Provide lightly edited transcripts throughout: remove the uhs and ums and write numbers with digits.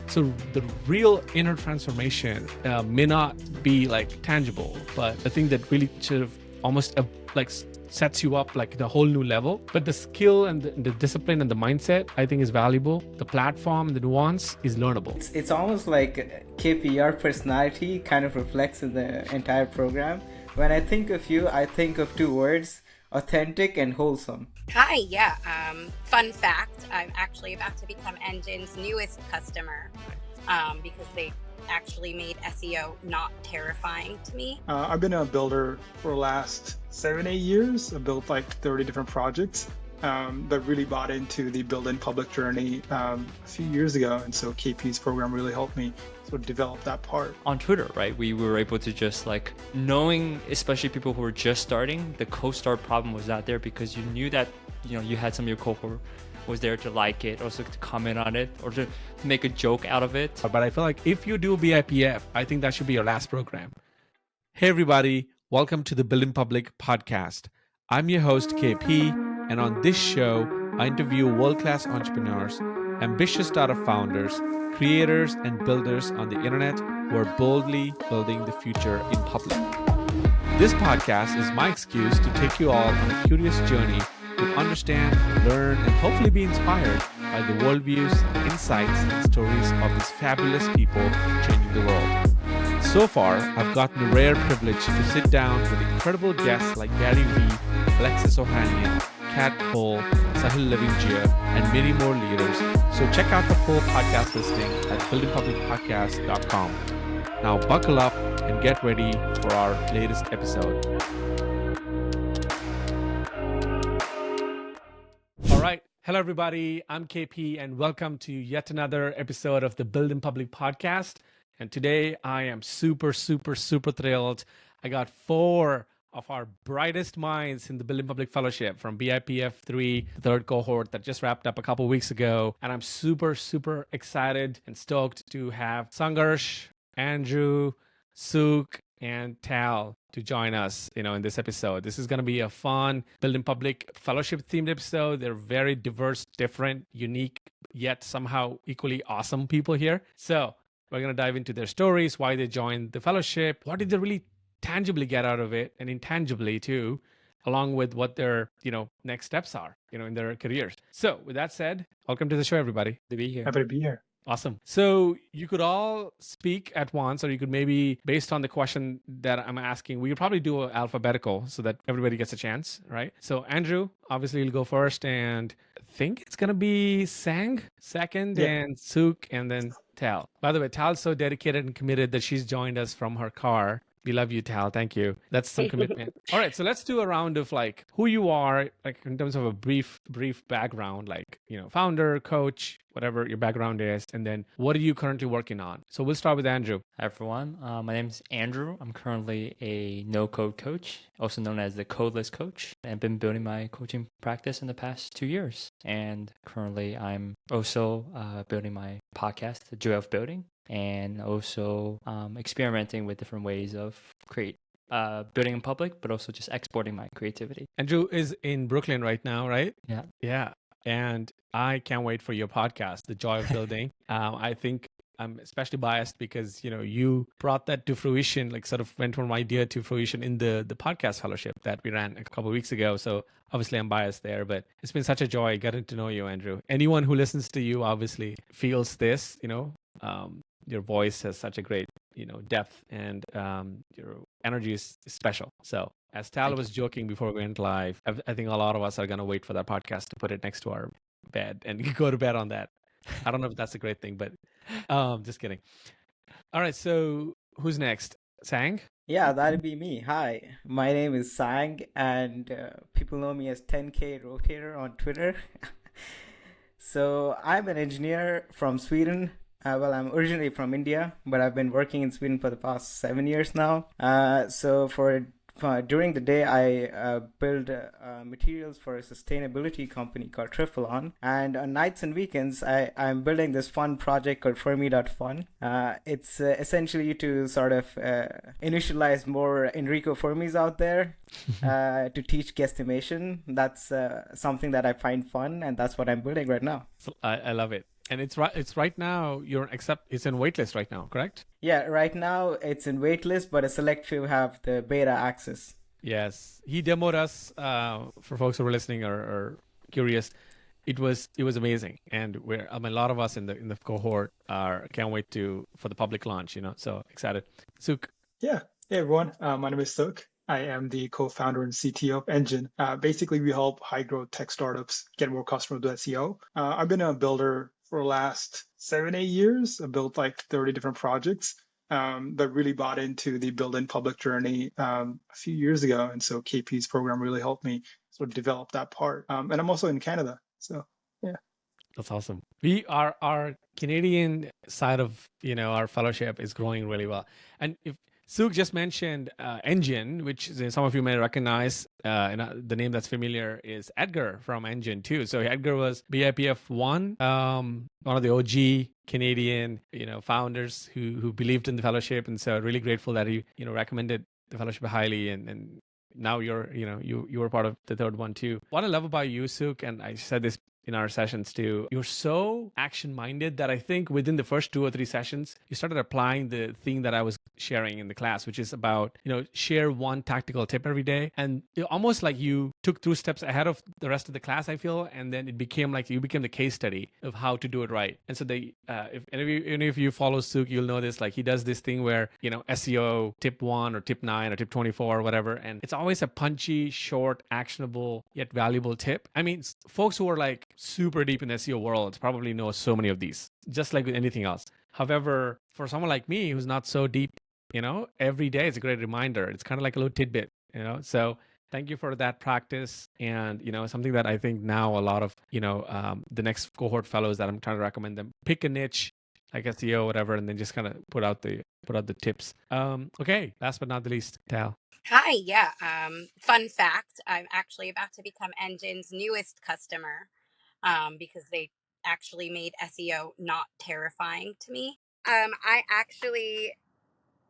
So the real inner transformation may not be like tangible, but I think that really sort of almost like sets you up like the whole new level. But the skill and the discipline and the mindset, I think, is valuable. The platform, the nuance is learnable. It's almost like KPR personality kind of reflects in the entire program. When I think of you, I think of two words: authentic and wholesome. Hi, yeah. Fun fact, I'm actually about to become Engyne's newest customer because they actually made SEO not terrifying to me. I've been a builder for the last 7-8 years. I've built like 30 different projects that really bought into the build in public journey a few years ago. And so KP's program really helped me sort of develop that part. On Twitter, right, we were able to just like knowing, especially people who were just starting, the co-start problem was not there because you knew that, you know, you had some of your cohort was there to like it, also to comment on it, or to make a joke out of it. But I feel like if you do BIPF, I think that should be your last program. Hey everybody, welcome to the Build in Public podcast. I'm your host KP, and on this show, I interview world-class entrepreneurs, ambitious startup founders, creators, and builders on the internet who are boldly building the future in public. This podcast is my excuse to take you all on a curious journey to understand, learn, and hopefully be inspired by the worldviews, insights, and stories of these fabulous people changing the world. So far, I've gotten the rare privilege to sit down with incredible guests like Gary Vee, Alexis Ohanian, Kat Cole, Sahil Lavingia, and many more leaders. So check out the full podcast listing at buildingpublicpodcast.com. Now buckle up and get ready for our latest episode. All right. Hello, everybody. I'm KP, and welcome to yet another episode of the Build in Public podcast. And today I am super thrilled. I got 4 of our brightest minds in the Build in Public Fellowship from BIPF3, the third cohort that just wrapped up a couple weeks ago. And I'm super excited and stoked to have Sangharsh, Andrew, Sukh, and Tsao to join us, in this episode. This is going to be a fun Build in Public Fellowship themed episode. They're very diverse, different, unique, yet somehow equally awesome people here. So we're going to dive into their stories, why they joined the fellowship, what did they really tangibly get out of it, and intangibly too, along with what their, next steps are, in their careers. So with that said, welcome to the show, everybody. To be here. Happy to be here. Awesome. So you could all speak at once, or you could maybe, based on the question that I'm asking, we could probably do an alphabetical so that everybody gets a chance, right? So Andrew, obviously you'll go first, and I think it's going to be Sang second, and Sukh, and then Tsao. By the way, Tal's so dedicated and committed that she's joined us from her car. We love you, Tal. Thank you. That's some commitment. All right. So let's do a round of like who you are, like in terms of a brief background, like, founder, coach, whatever your background is. And then what are you currently working on? So we'll start with Andrew. Hi, everyone. My name is Andrew. I'm currently a no-code coach, also known as the Codeless coach. I've been building my coaching practice in the past 2 years. And currently I'm also building my podcast, The Joy of Building, and also experimenting with different ways of building in public, but also just exporting my creativity. Andrew is in Brooklyn right now, right? Yeah. Yeah. And I can't wait for your podcast, The Joy of Building. I think I'm especially biased because, you brought that to fruition, like sort of went from idea to fruition in the podcast fellowship that we ran a couple of weeks ago. So obviously I'm biased there, but it's been such a joy getting to know you, Andrew. Anyone who listens to you obviously feels this, your voice has such a great, depth, and your energy is special. So as Tal was joking before we went live, I think a lot of us are going to wait for that podcast to put it next to our bed and go to bed on that. I don't know if that's a great thing, but just kidding. All right. So who's next? Sang? Yeah, that'd be me. Hi, my name is Sang, and people know me as 10K Rotator on Twitter. So I'm an engineer from Sweden. Well, I'm originally from India, but I've been working in Sweden for the past 7 years now. During the day, I build materials for a sustainability company called Triathlon. And on nights and weekends, I'm building this fun project called Fermi.fun. It's essentially to sort of initialize more Enrico Fermis out there to teach guesstimation. That's something that I find fun, and that's what I'm building right now. I love it. And it's right now it's in waitlist right now, correct? Yeah, right now it's in waitlist, but a select few have the beta access. Yes, he demoed us for folks who are listening or curious. It was amazing, and a lot of us in the cohort can't wait for the public launch. So excited. Sukh. Yeah. Hey, everyone. My name is Sukh. I am the co-founder and CTO of Engyne. Basically, we help high-growth tech startups get more customers with SEO. I've been a builder for the last 7-8 years. I built like 30 different projects that really bought into the build-in public journey a few years ago. And so KP's program really helped me sort of develop that part. And I'm also in Canada. So, yeah. That's awesome. Our Canadian side of our fellowship is growing really well. And if Sukh just mentioned Engyne, which some of you may recognize, the name that's familiar is Edgar from Engyne too. So Edgar was BIPF1, one of the OG Canadian founders who believed in the fellowship, and so really grateful that he recommended the fellowship highly, and now you were part of the third one too. What I love about you, Sukh, and I said this in our sessions too, you're so action minded that I think within the first 2 or 3 sessions, you started applying the thing that I was sharing in the class, which is about, share one tactical tip every day. And almost like you took 2 steps ahead of the rest of the class, I feel. And then it became like you became the case study of how to do it right. And so if any of you follow Sukh, you'll know this, like he does this thing where, SEO tip 1 or tip 9 or tip 24 or whatever. And it's always a punchy, short, actionable, yet valuable tip. I mean, folks who are like super deep in the SEO world probably know so many of these, just like with anything else. However, for someone like me who's not so deep, every day is a great reminder. It's kind of like a little tidbit, So thank you for that practice. And, something that I think now a lot of, the next cohort fellows that I'm trying to recommend them, pick a niche like SEO, whatever, and then just kind of put out the tips. Okay. Last but not the least, Tal. Hi, yeah. Fun fact, I'm actually about to become Engyne's newest customer because they actually made SEO not terrifying to me. I actually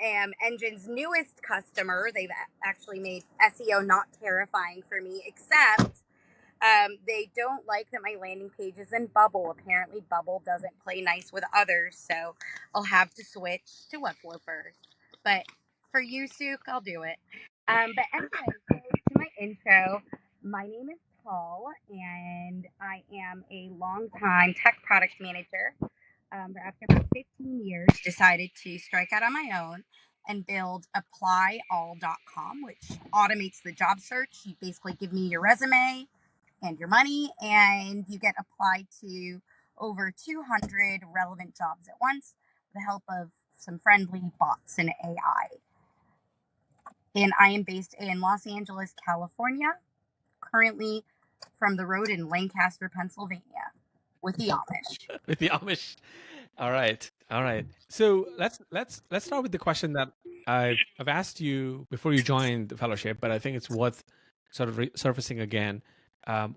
am Engyne's newest customer. They've actually made SEO not terrifying for me, except they don't like that my landing page is in Bubble. Apparently, Bubble doesn't play nice with others, so I'll have to switch to Webflow first. But for you, Sukh, I'll do it. But anyway, so to my intro, my name is Paul, and I am a longtime tech product manager. But after about 15 years, decided to strike out on my own and build ApplyAll.com, which automates the job search. You basically give me your resume and your money, and you get applied to over 200 relevant jobs at once with the help of some friendly bots and AI. And I am based in Los Angeles, California, currently from the road in Lancaster, Pennsylvania, with the Amish. With the Amish. All right. So let's start with the question that I've asked you before you joined the fellowship, but I think it's worth sort of surfacing again.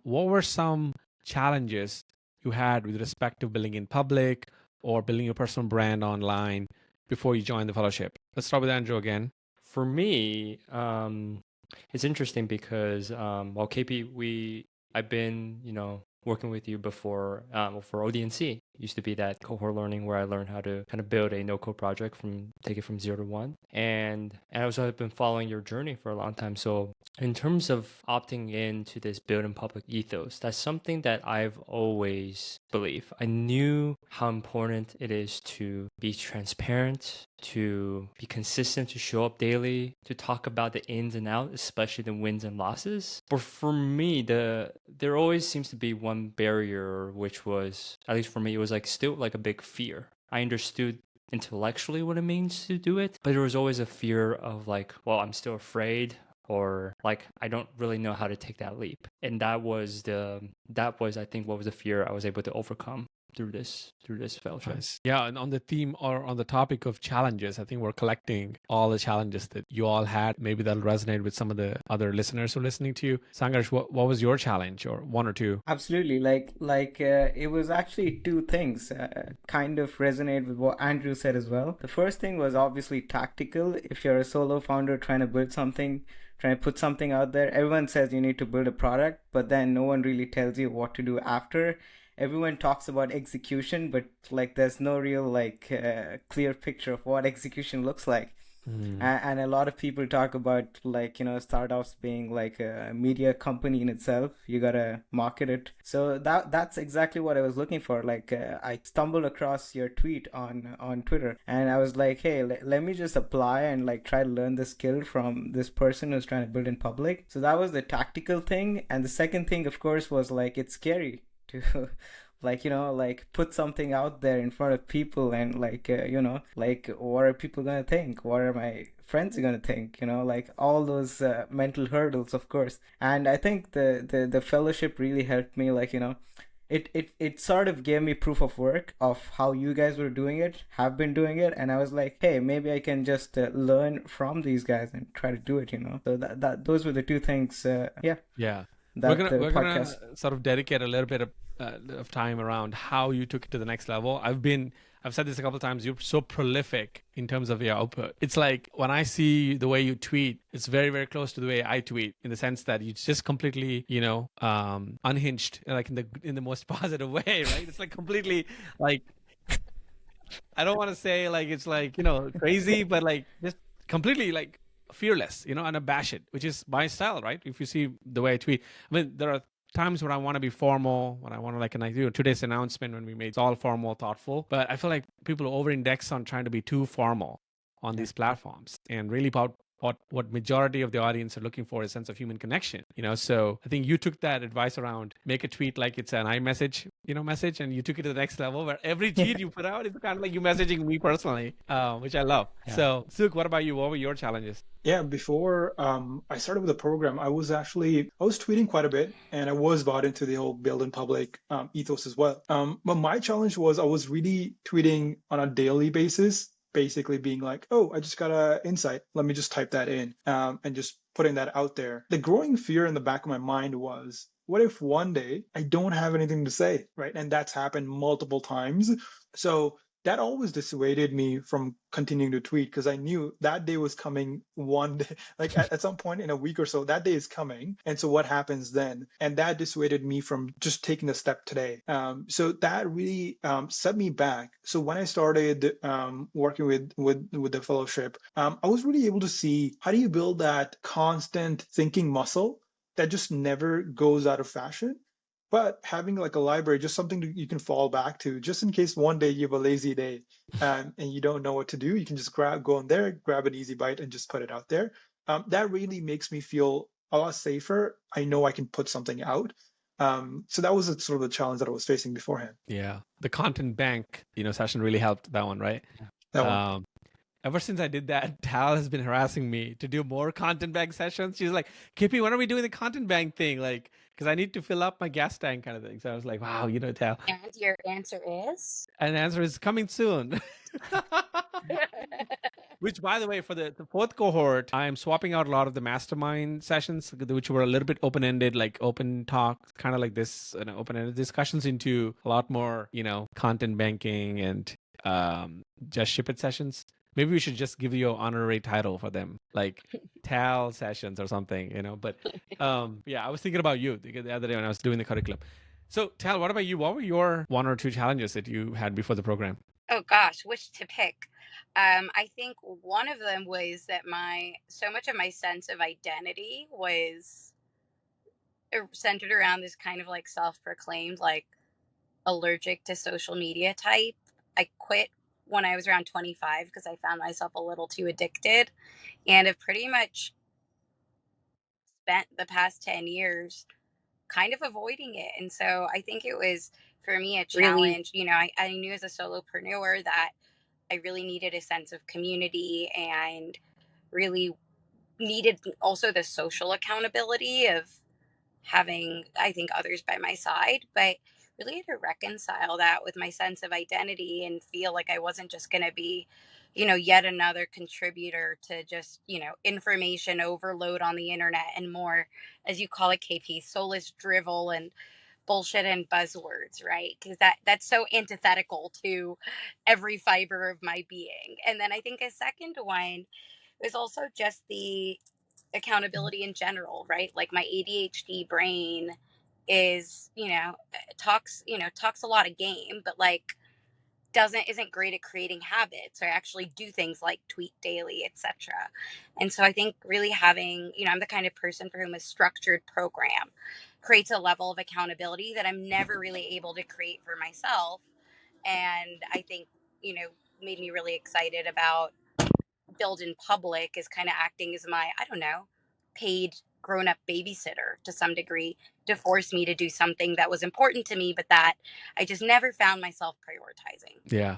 What were some challenges you had with respect to building in public or building your personal brand online before you joined the fellowship? Let's start with Andrew again. For me, it's interesting because, KP, I've been, working with you before for ODNC. Used to be that cohort learning where I learned how to kind of build a no-code project take it from 0 to 1. And I also have been following your journey for a long time. So in terms of opting into this build in public ethos, that's something that I've always believed. I knew how important it is to be transparent, to be consistent, to show up daily, to talk about the ins and outs, especially the wins and losses. But for me, there always seems to be one barrier, which was, at least for me, it was still a big fear. I understood intellectually what it means to do it, but there was always a fear of I'm still afraid, or I don't really know how to take that leap. And that was I think what was the fear I was able to overcome through this fellowship. Nice. Yeah, and on the theme or on the topic of challenges, I think we're collecting all the challenges that you all had. Maybe that'll resonate with some of the other listeners who are listening to you. Sangharsh, what was your challenge, or one or two? Absolutely. It was actually 2 things kind of resonate with what Andrew said as well. The first thing was obviously tactical. If you're a solo founder trying to build something, trying to put something out there, everyone says you need to build a product, but then no one really tells you what to do after. everyone talks about execution, but like there's no real like clear picture of what execution looks like. And a lot of people talk about like, startups being like a media company in itself. You gotta market it. So that's exactly what I was looking for. Like I stumbled across your tweet on Twitter, and I was like, hey, let me just apply and like try to learn the skill from this person who's trying to build in public. So that was the tactical thing. And the second thing, of course, was like it's scary to like like put something out there in front of people, and like like what are people gonna think, what are my friends gonna think, like all those mental hurdles, of course. And I think the fellowship really helped me, like it sort of gave me proof of work of how you guys were doing it, have been doing it, and I was like, hey, maybe I can just learn from these guys and try to do it. So that those were the two things. Yeah. That We're gonna sort of dedicate a little bit of time around how you took it to the next level. I've said this a couple of times. You're so prolific in terms of your output. It's like when I see the way you tweet, it's very, very close to the way I tweet, in the sense that it's just completely, unhinged, like in the most positive way, right? It's like completely like, I don't want to say like it's like crazy, but like just completely like fearless, unabashed, which is my style, right? If you see the way I tweet, I mean, there are times when I want to be formal, when I want to like, and I do today's announcement when we made it's all formal, thoughtful, but I feel like people over-index on trying to be too formal on these platforms, and really about what majority of the audience are looking for is a sense of human connection. So I think you took that advice around make a tweet like it's an iMessage message, and you took it to the next level where every tweet you put out is kind of like you messaging me personally, which I love. Yeah. So Sukh, what about you? What were your challenges? Yeah, before I started with the program, I was tweeting quite a bit, and I was bought into the whole build in public ethos as well. But my challenge was I was really tweeting on a daily basis, basically being like, oh, I just got an insight. Let me just type that in, and just putting that out there. The growing fear in the back of my mind was, what if one day I don't have anything to say, right? And that's happened multiple times. So that always dissuaded me from continuing to tweet, because I knew that day was coming one day, like at some point in a week or so, that day is coming. And so what happens then? And that dissuaded me from just taking the step today. So that really set me back. So when I started working with the fellowship, I was really able to see, how do you build that constant thinking muscle that just never goes out of fashion? But having like a library, just something you can fall back to, just in case one day you have a lazy day and you don't know what to do, you can just go in there, grab an easy bite, and just put it out there. That really makes me feel a lot safer. I know I can put something out. So that was sort of the challenge that I was facing beforehand. Yeah, the content bank, session really helped that one, right? That one. Ever since I did that, Tal has been harassing me to do more content bank sessions. She's like, KP, when are we doing the content bank thing? Like, because I need to fill up my gas tank kind of thing. So I was like, wow, Tal. And your answer is? And the answer is coming soon. Which, by the way, for the fourth cohort, I'm swapping out a lot of the mastermind sessions, which were a little bit open-ended, like open talk, kind of like this, open-ended discussions, into a lot more, content banking and just ship it sessions. Maybe we should just give you an honorary title for them, like Tal sessions or something, But yeah, I was thinking about you the other day when I was doing the curriculum. So Tal, what about you? What were your one or two challenges that you had before the program? Oh gosh, which to pick? I think one of them was that so much of my sense of identity was centered around this kind of like self-proclaimed like allergic to social media type. I quit when I was around 25 because I found myself a little too addicted, and have pretty much spent the past 10 years kind of avoiding it. And so I think it was, for me, a challenge. I knew as a solopreneur that I really needed a sense of community, and really needed also the social accountability of having, I think, others by my side, but really had to reconcile that with my sense of identity and feel like I wasn't just going to be, yet another contributor to just, information overload on the internet, and more, as you call it, KP, soulless drivel and bullshit and buzzwords, right? Because that's so antithetical to every fiber of my being. And then I think a second one was also just the accountability in general, right? Like my ADHD brain is, talks a lot of game, but like isn't great at creating habits or actually do things like tweet daily, etc. And so I think really having, I'm the kind of person for whom a structured program creates a level of accountability that I'm never really able to create for myself. And I think, made me really excited about Build in Public is kind of acting as my, I don't know, paid grown up babysitter to some degree, to force me to do something that was important to me, but that I just never found myself prioritizing. Yeah.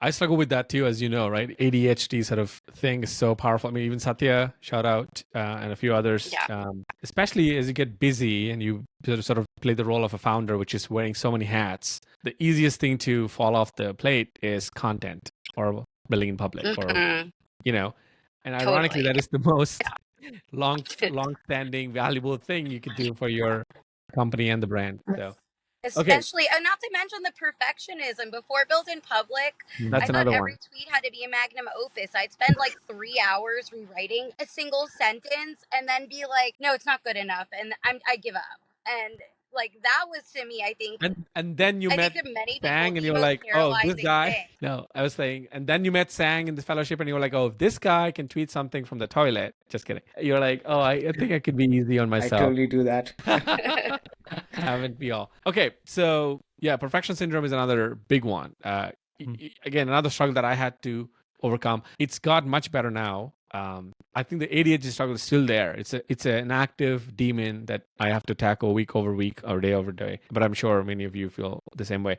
I struggle with that too, as you know, right? ADHD sort of thing is so powerful. I mean, even Satya, shout out, and a few others, Yeah. Especially as you get busy and you sort of play the role of a founder, which is wearing so many hats. The easiest thing to fall off the plate is content or building in public, or, Mhm. and ironically, Totally. that is the most long-standing, valuable thing you could do for your company and the brand. So, okay, Especially, not to mention the perfectionism. Before Build in Public, I that's thought another every one. tweet had to be a magnum opus. I'd spend like 3 hours rewriting a single sentence and then be like, no, it's not good enough. And I give up. And like, that was, to me, And then you I met think to many people, Sang and the you were most like, oh, this paralyzing guy. thing. No, I was saying, and then you met Sang in the fellowship and you were like, oh, if this guy can tweet something from the toilet. Just kidding. You're like, oh, I think I could be easy on I myself. totally do that. Haven't we all? Okay, so yeah, perfection syndrome is another big one. Again, another struggle that I had to overcome. It's got much better now. I think the ADHD struggle is still there. It's an active demon that I have to tackle week over week or day over day. But I'm sure many of you feel the same way.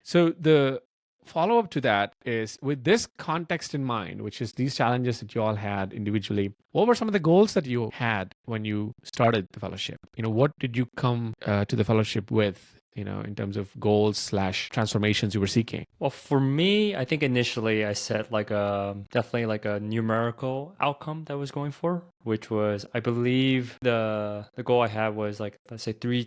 So the follow up to that is, with this context in mind, which is these challenges that you all had individually, what were some of the goals that you had when you started the fellowship? What did you come to the fellowship with? In terms of goals / transformations you were seeking? Well, for me, I think initially I set definitely like a numerical outcome that I was going for, which was, I believe the goal I had was like, let's say three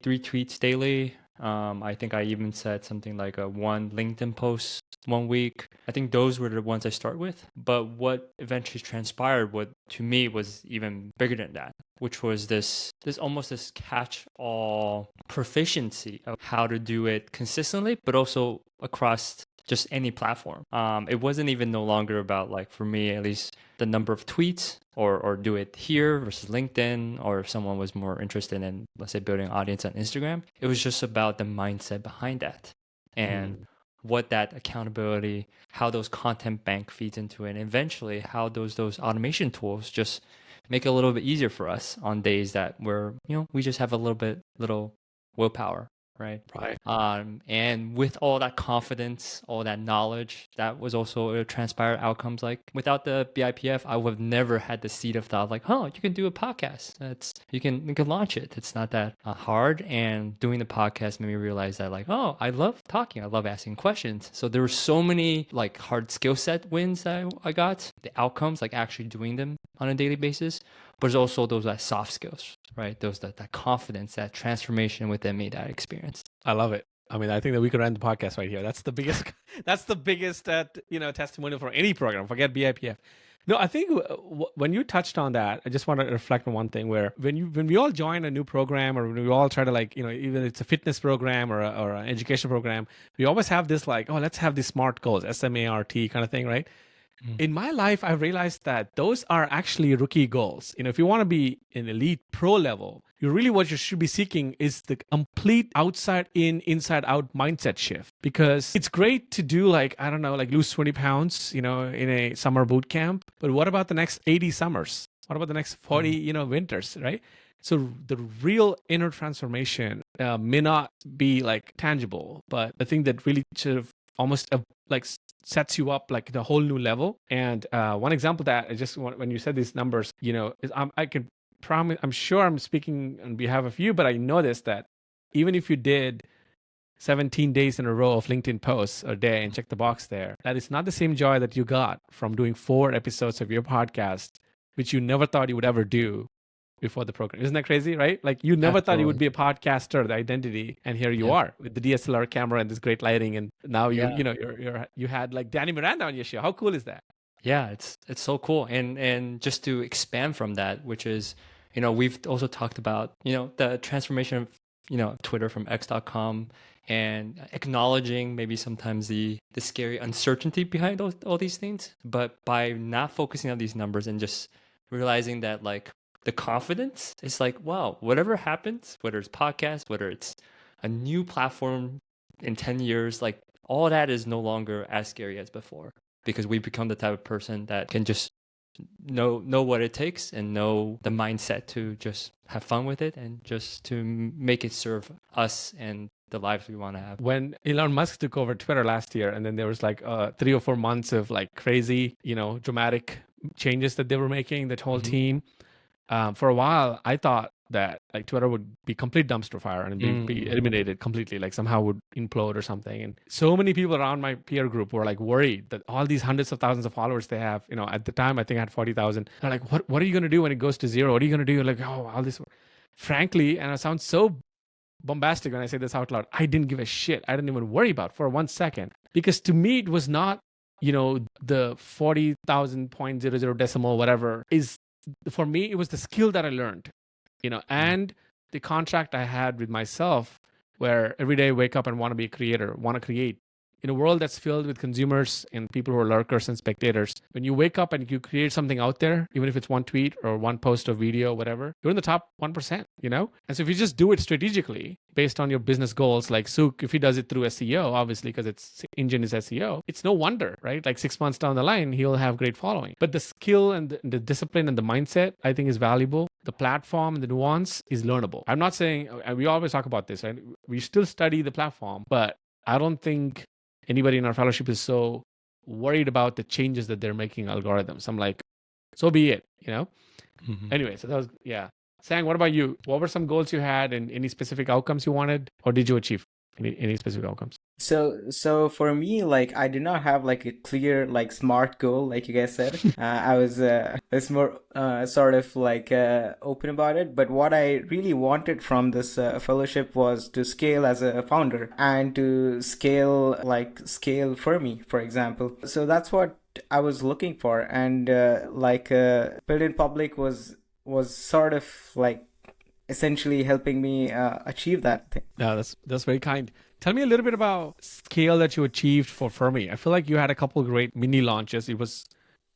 tweets daily. I think I even said something like a one LinkedIn post 1 week. I think those were the ones I start with. But what eventually transpired, what to me was even bigger than that, which was this almost this catch-all proficiency of how to do it consistently, but also across just any platform. It wasn't even no longer about, like, for me at least, the number of tweets or do it here versus LinkedIn, or if someone was more interested in, let's say, building an audience on Instagram. It was just about the mindset behind that and what that accountability, how those content bank feeds into it, and eventually how those automation tools just make it a little bit easier for us on days that we just have a little willpower, right? Right. And with all that confidence, all that knowledge, that was also transpired outcomes. Like, without the BIPF, I would have never had the seed of thought, like, oh, you can do a podcast. You can launch it. It's not that hard. And doing the podcast made me realize that, like, oh, I love talking. I love asking questions. So there were so many like hard skill set wins that I got, the outcomes, like actually doing them on a daily basis. But there's also those soft skills, right? Those that confidence, that transformation within me that I experienced. I love it. I mean, I think that we could end the podcast right here. That's the biggest. That's the biggest testimonial for any program. Forget BIPF. No, I think when you touched on that, I just want to reflect on one thing. Where when we all join a new program, or when we all try to, like, even it's a fitness program or an education program, we always have this, like, oh, let's have these SMART goals, SMART kind of thing, right? In my life, I've realized that those are actually rookie goals. If you want to be an elite pro level, what you should be seeking is the complete outside in, inside out mindset shift. Because it's great to do, like, I don't know, like lose 20 pounds, in a summer boot camp. But what about the next 80 summers? What about the next 40, winters, right? So the real inner transformation may not be like tangible, but the thing that really sort of almost like sets you up like the whole new level. And one example that I just want, when you said these numbers, is I can promise, I'm sure I'm speaking on behalf of you, but I noticed that even if you did 17 days in a row of LinkedIn posts a day and check the box there, that is not the same joy that you got from doing 4 episodes of your podcast, which you never thought you would ever do before the program. Isn't that crazy, right? Like, you never thought you would be a podcaster, the identity, and here you are with the DSLR camera and this great lighting, and now you had like Danny Miranda on your show. How cool is that? Yeah, it's so cool. And just to expand from that, which is, we've also talked about, the transformation Twitter from x.com, and acknowledging maybe sometimes the scary uncertainty behind all these things. But by not focusing on these numbers and just realizing that like the confidence, it's like, wow, whatever happens, whether it's podcasts, whether it's a new platform in 10 years, like all that is no longer as scary as before, because we become the type of person that can just know what it takes and know the mindset to just have fun with it and just to make it serve us and the lives we want to have. When Elon Musk took over Twitter last year, and then there was like 3 or 4 months of like crazy, dramatic changes that they were making, that whole team. For a while, I thought that like Twitter would be complete dumpster fire and be eliminated completely, like somehow would implode or something. And so many people around my peer group were like worried that all these hundreds of thousands of followers they have, at the time I think I had 40,000. They're like, what are you going to do when it goes to zero? What are you going to do? Like, all this. Frankly, and it sounds so bombastic when I say this out loud, I didn't give a shit. I didn't even worry about for 1 second, because to me it was not, the 40,000.00 decimal whatever is. For me, it was the skill that I learned, and the contract I had with myself, where every day I wake up and want to be a creator, want to create. In a world that's filled with consumers and people who are lurkers and spectators, when you wake up and you create something out there, even if it's one tweet or one post or video, whatever, you're in the top 1%, And so if you just do it strategically based on your business goals, like Sukh, if he does it through SEO, obviously, because its engine is SEO, it's no wonder, right? Like 6 months down the line, he'll have great following. But the skill and the discipline and the mindset, I think, is valuable. The platform and the nuance is learnable. I'm not saying, and we always talk about this, right? We still study the platform, but I don't think anybody in our fellowship is so worried about the changes that they're making algorithms. I'm like, so be it, Anyway, so that was, yeah. Sang, what about you? What were some goals you had and any specific outcomes you wanted, or did you achieve any specific outcomes? So for me, like, I did not have like a clear, like, smart goal, like you guys said. I was more sort of like open about it. But what I really wanted from this fellowship was to scale as a founder and to scale Fermi, for example. So that's what I was looking for, and Build in Public was sort of like essentially helping me achieve that thing. Yeah, that's very kind. Tell me a little bit about scale that you achieved for Fermi. I feel like you had a couple of great mini launches. It was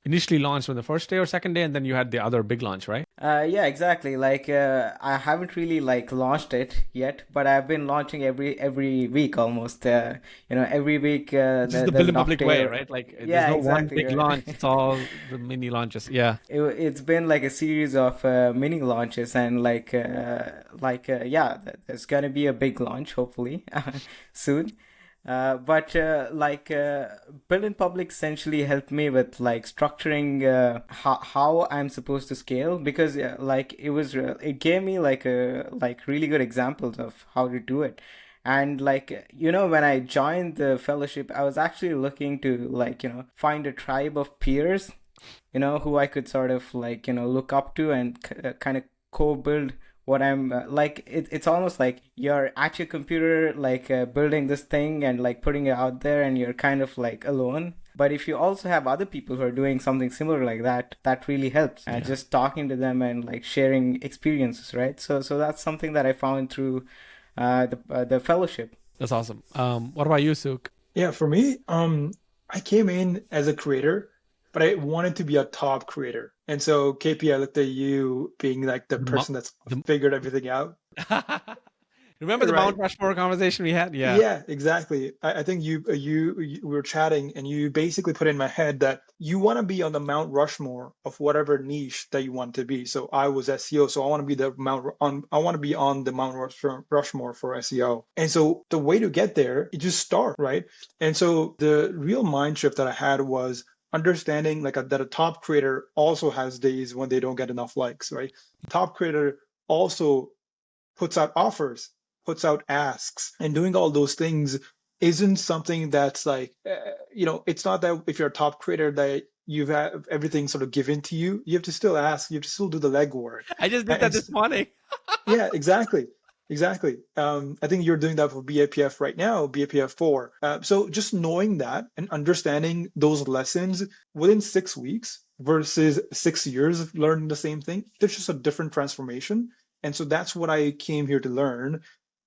initially launched on the first day or second day, and then you had the other big launch, right? Yeah, exactly. Like I haven't really like launched it yet, but I've been launching every week almost. Every week. This is the Build in Public way, right? Like there's no one big launch. It's all the mini launches. Yeah. It's been like a series of mini launches, and yeah, there's gonna be a big launch hopefully soon. But Build in Public essentially helped me with like structuring how I'm supposed to scale, because it gave me like really good examples of how to do it. And when I joined the fellowship, I was actually looking to find a tribe of peers, who I could sort of look up to and kind of co-build what I'm it's almost like you're at your computer building this thing and like putting it out there, and you're kind of like alone. But if you also have other people who are doing something similar like that, that really helps. And just talking to them and like sharing experiences, right? So that's something that I found through the fellowship. That's awesome. What about you, Sukh? Yeah, for me, I came in as a creator, but I wanted to be a top creator. And so KP, I looked at you being like the person that's figured everything out. Remember the Mount Rushmore conversation we had? Yeah. Yeah, exactly. I think you were chatting, and you basically put in my head that you want to be on the Mount Rushmore of whatever niche that you want to be. So I was SEO, so I want to be on the Mount Rushmore for SEO. And so the way to get there, you just start, right? And so the real mind shift that I had was understanding that a top creator also has days when they don't get enough likes, right? Top creator also puts out offers, puts out asks, and doing all those things isn't something that's it's not that if you're a top creator that you have everything sort of given to you. You have to still ask, you have to still do the legwork. I just did that this morning. Yeah, exactly. I think you're doing that for BIPF right now, BIPF4. So just knowing that and understanding those lessons within 6 weeks versus 6 years of learning the same thing, there's just a different transformation. And so that's what I came here to learn.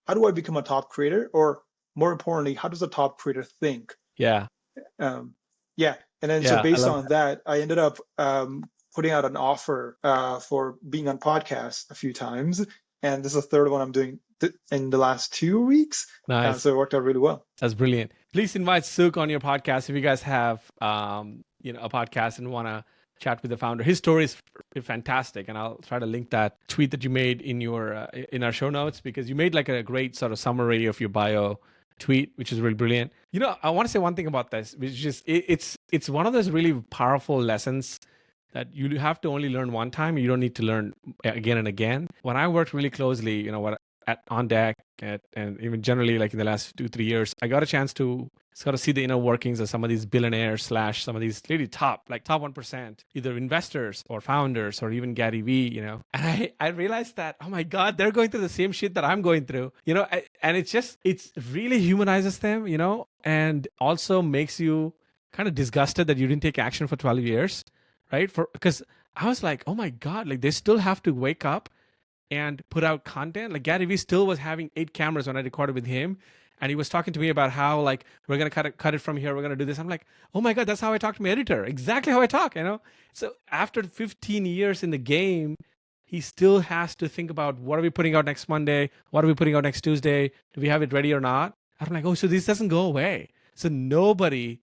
how do I become a top creator? Or more importantly, how does a top creator think? Yeah. Yeah. And then so Yeah. I based love on that, I ended up putting out an offer for being on podcasts a few times. And this is the third one I'm doing in the last 2 weeks. Nice. So it worked out really well. That's brilliant. Please invite Sukh on your podcast if you guys have a podcast and want to chat with the founder. His story is fantastic, and I'll try to link that tweet that you made in your in our show notes, because you made like a great sort of summary of your bio tweet, which is really brilliant. I want to say one thing about this, which is it's one of those really powerful lessons that you have to only learn one time. You don't need to learn again and again. When I worked really closely, on deck and even generally like in the last 2-3 years, I got a chance to sort of see the inner workings of some of these billionaires / some of these really top 1%, either investors or founders or even Gary Vee, and I realized that, oh my God, they're going through the same shit that I'm going through, and it's really humanizes them, and also makes you kind of disgusted that you didn't take action for 12 years, right? Because I was like, oh my God, like they still have to wake up and put out content. Like Gary Vee still was having 8 cameras when I recorded with him. And he was talking to me about how like, we're going to cut it from here. We're going to do this. I'm like, oh my God, that's how I talk to my editor. Exactly how I talk, So after 15 years in the game, he still has to think about, what are we putting out next Monday? What are we putting out next Tuesday? Do we have it ready or not? I'm like, oh, so this doesn't go away. So nobody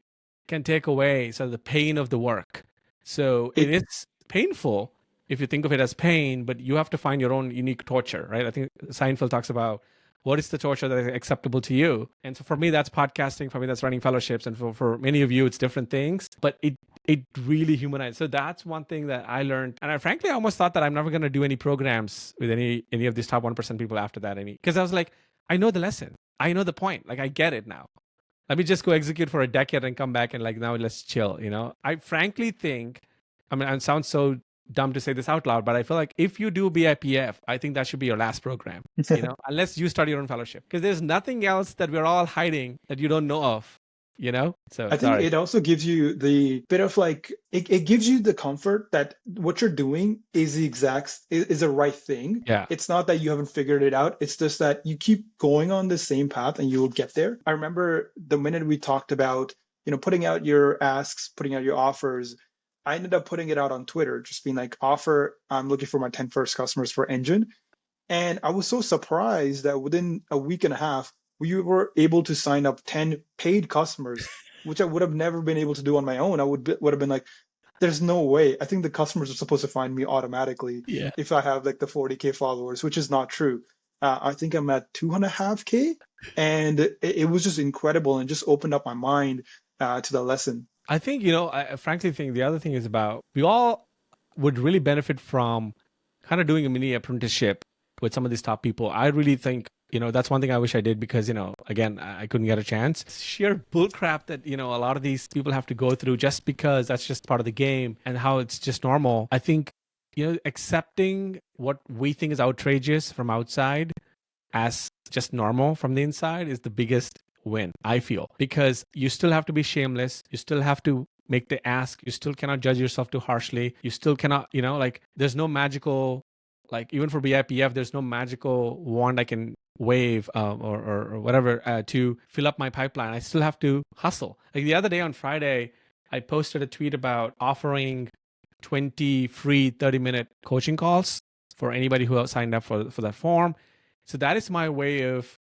can take away sort of the pain of the work. So it is painful if you think of it as pain, but you have to find your own unique torture, right? I think Seinfeld talks about what is the torture that is acceptable to you. And so for me, that's podcasting. For me, that's running fellowships. And for many of you, it's different things, but it really humanized. So that's one thing that I learned. And I frankly almost thought that I'm never going to do any programs with any of these top 1% people after that. Because I was like, I know the lesson. I know the point. Like, I get it now. Let me just go execute for a decade and come back and like, now let's chill, I frankly think, it sounds so dumb to say this out loud, but I feel like if you do BIPF, I think that should be your last program, unless you start your own fellowship, because there's nothing else that we're all hiding that you don't know of, So I think it also gives you the bit of like, it gives you the comfort that what you're doing is the right thing. Yeah. It's not that you haven't figured it out. It's just that you keep going on the same path and you will get there. I remember the minute we talked about, putting out your asks, putting out your offers, I ended up putting it out on Twitter, just being like, offer, I'm looking for my 10 first customers for Engyne. And I was so surprised that within a week and a half, we were able to sign up 10 paid customers, which I would have never been able to do on my own. I would have been like, there's no way. I think the customers are supposed to find me automatically if I have like the 40K followers, which is not true. I think I'm at 2.5K. And it was just incredible and just opened up my mind to the lesson. I think, I frankly think the other thing is about, we all would really benefit from kind of doing a mini apprenticeship with some of these top people. I really think, that's one thing I wish I did, because, again, I couldn't get a chance. Sheer bullcrap that, a lot of these people have to go through just because that's just part of the game and how it's just normal. I think, accepting what we think is outrageous from outside as just normal from the inside is the biggest win, I feel, because you still have to be shameless. You still have to make the ask. You still cannot judge yourself too harshly. You still cannot, there's no magical, even for BIPF, there's no magical wand I can wave or whatever to fill up my pipeline. I still have to hustle. Like the other day on Friday, I posted a tweet about offering 20 free 30-minute coaching calls for anybody who signed up for that form. So that is my way of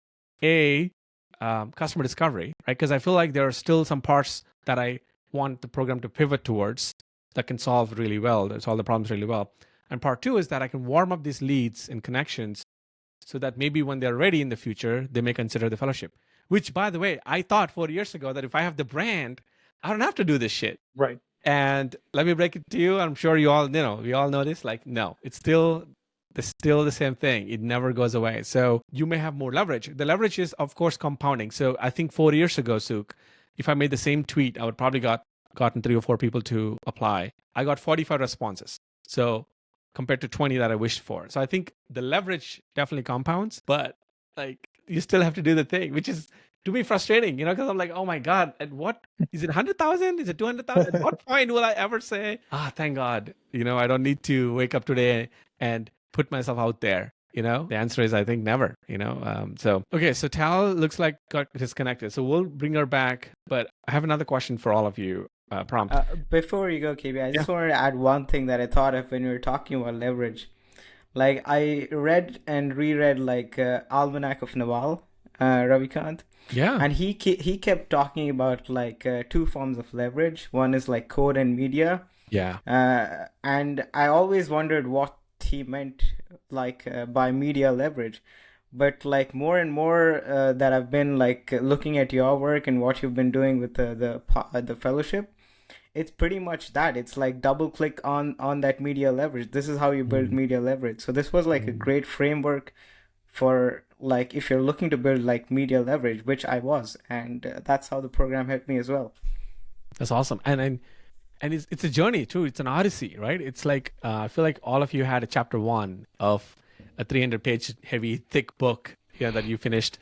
customer discovery, right? Because I feel like there are still some parts that I want the program to pivot towards that can solve the problems really well. And part 2 is that I can warm up these leads and connections so that maybe when they're ready in the future, they may consider the fellowship. Which, by the way, I thought 4 years ago that if I have the brand, I don't have to do this shit. Right. And let me break it to you. I'm sure you all, we all know this. Like, no, it's still the same thing. It never goes away. So you may have more leverage. The leverage is, of course, compounding. So I think 4 years ago, Sukh, if I made the same tweet, I would probably gotten 3 or 4 people to apply. I got 45 responses. So compared to 20 that I wished for. So I think the leverage definitely compounds, but like you still have to do the thing, which is to me frustrating, because I'm like, oh my God, at what, is it 100,000? Is it 200,000? At what point will I ever say, thank God, I don't need to wake up today and put myself out there. The answer is, I think, never. Okay, so Tal looks like got disconnected. So we'll bring her back. But I have another question for all of you. Prompt. Before you go, KB, I just wanted to add one thing that I thought of when we were talking about leverage. Like, I read and reread like Almanac of Naval, Ravikant. Yeah. And he kept talking about like two forms of leverage. One is like code and media. Yeah. And I always wondered what he meant like by media leverage. But like more and more that I've been like looking at your work and what you've been doing with the fellowship, it's pretty much that. It's like double click on that media leverage. This is how you build media leverage. So this was like a great framework for like if you're looking to build like media leverage, which I was, and that's how the program helped me as well. That's awesome. And it's a journey too. It's an odyssey, right? It's like I feel like all of you had a chapter 1 of a 300-page heavy thick book here that you finished,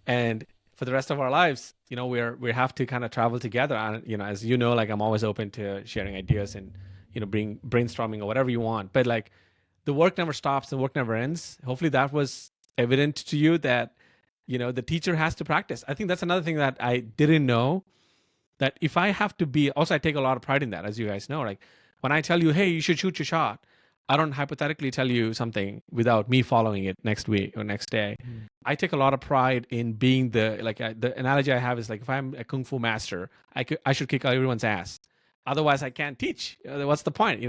and for the rest of our lives, we have to kind of travel together. And as you know, like I'm always open to sharing ideas and bring brainstorming or whatever you want. But like the work never stops, the work never ends. Hopefully that was evident to you that the teacher has to practice. I think that's another thing that I didn't know, that if I have to be, also I take a lot of pride in that, as you guys know. Like when I tell you, hey, you should shoot your shot, I don't hypothetically tell you something without me following it next week or next day. I take a lot of pride in being the analogy I have is like, if I'm a kung fu master, I should kick everyone's ass. Otherwise I can't teach. What's the point,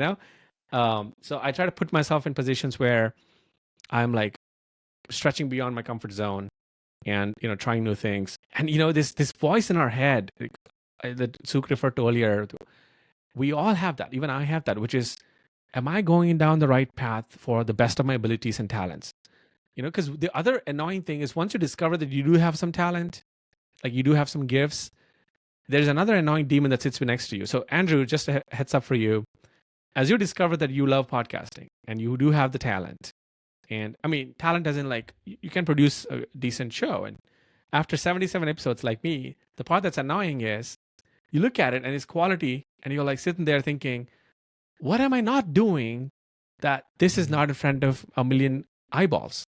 So I try to put myself in positions where I'm like stretching beyond my comfort zone and, trying new things. And, this voice in our head that Sukh referred to earlier, we all have that. Even I have that, which is, am I going down the right path for the best of my abilities and talents? Because the other annoying thing is once you discover that you do have some talent, like you do have some gifts, there's another annoying demon that sits next to you. So Andrew, just a heads up for you, as you discover that you love podcasting and you do have the talent, and I mean, talent as in like you can produce a decent show. And after 77 episodes like me, the part that's annoying is you look at it and it's quality and you're like sitting there thinking, what am I not doing that this is not in front of a million eyeballs?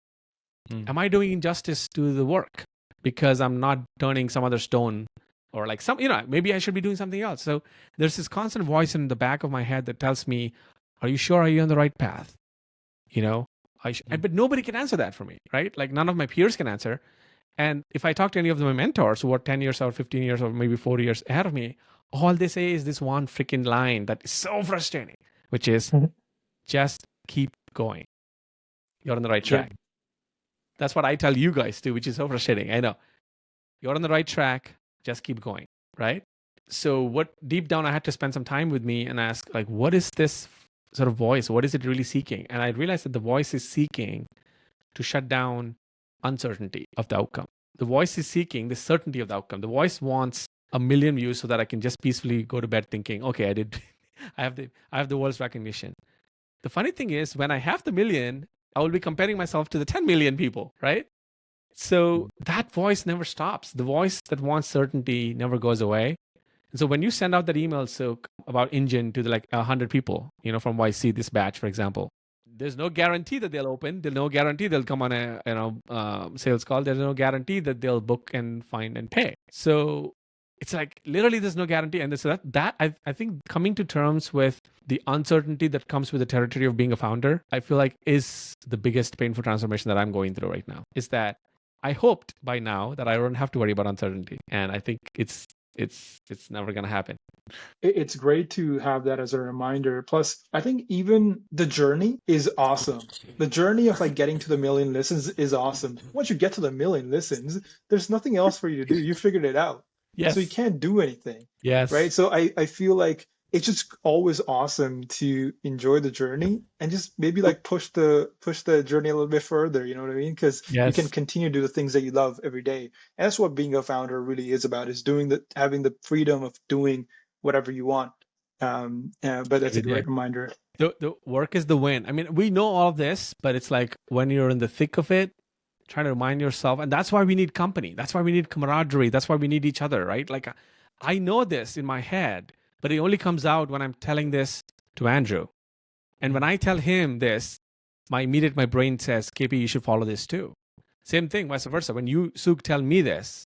Am I doing injustice to the work because I'm not turning some other stone, or like maybe I should be doing something else? So there's this constant voice in the back of my head that tells me, are you sure? Are you on the right path? But nobody can answer that for me, right? Like none of my peers can answer. And if I talk to any of my mentors who are 10 years or 15 years or maybe 40 years ahead of me, all they say is this one freaking line that is so frustrating, which is just keep going. You're on the right track. That's what I tell you guys too, which is so frustrating. I know. You're on the right track. Just keep going, right? So what deep down I had to spend some time with me and ask, like, what is this sort of voice? What is it really seeking? And I realized that the voice is seeking to shut down uncertainty of the outcome. The voice is seeking the certainty of the outcome. The voice wants a million views so that I can just peacefully go to bed thinking, okay, I have the world's recognition. The funny thing is, when I have the million, I will be comparing myself to the 10 million people, right? So that voice never stops. The voice that wants certainty never goes away. And so when you send out that email, Sukh, about Engyne to like 100 people, from YC, this batch, for example, there's no guarantee that they'll open. There's no guarantee they'll come on a sales call. There's no guarantee that they'll book and find and pay. So it's like literally there's no guarantee. And so that I think coming to terms with the uncertainty that comes with the territory of being a founder, I feel like is the biggest painful transformation that I'm going through right now. Is that I hoped by now that I don't have to worry about uncertainty. And I think it's never going to happen. It's great to have that as a reminder. Plus, I think even the journey is awesome. The journey of like getting to the million listens is awesome. Once you get to the million listens, there's nothing else for you to do. You figured it out. Yes. So you can't do anything. Yes. Right. So I feel like it's just always awesome to enjoy the journey and just maybe like push the journey a little bit further. You know what I mean? Because you can continue to do the things that you love every day. And that's what being a founder really is about, is having the freedom of doing whatever you want. But that's a great reminder. The work is the win. I mean, we know all of this, but it's like when you're in the thick of it, trying to remind yourself. And that's why we need company. That's why we need camaraderie. That's why we need each other, right? Like I know this in my head, but it only comes out when I'm telling this to Andrew. And when I tell him this, my brain says, KP, you should follow this too. Same thing, vice versa. When you, Sukh, tell me this,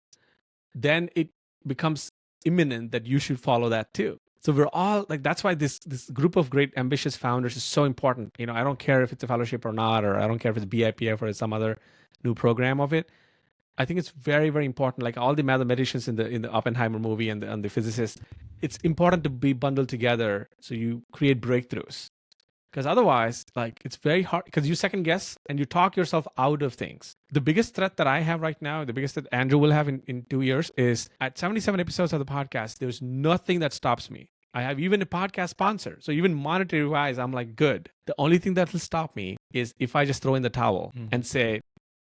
then it becomes imminent that you should follow that too. So we're all like, that's why this group of great ambitious founders is so important. You know, I don't care if it's a fellowship or not, or I don't care if it's BIPF or some other new program of it. I think it's very, very important. Like all the mathematicians in the Oppenheimer movie and the physicists, it's important to be bundled together so you create breakthroughs. Because otherwise, like it's very hard because you second guess and you talk yourself out of things. The biggest threat that I have right now, the biggest that Andrew will have in 2 years is at 77 episodes of the podcast, there's nothing that stops me. I have even a podcast sponsor. So even monetary wise, I'm like, good. The only thing that will stop me is if I just throw in the towel and say,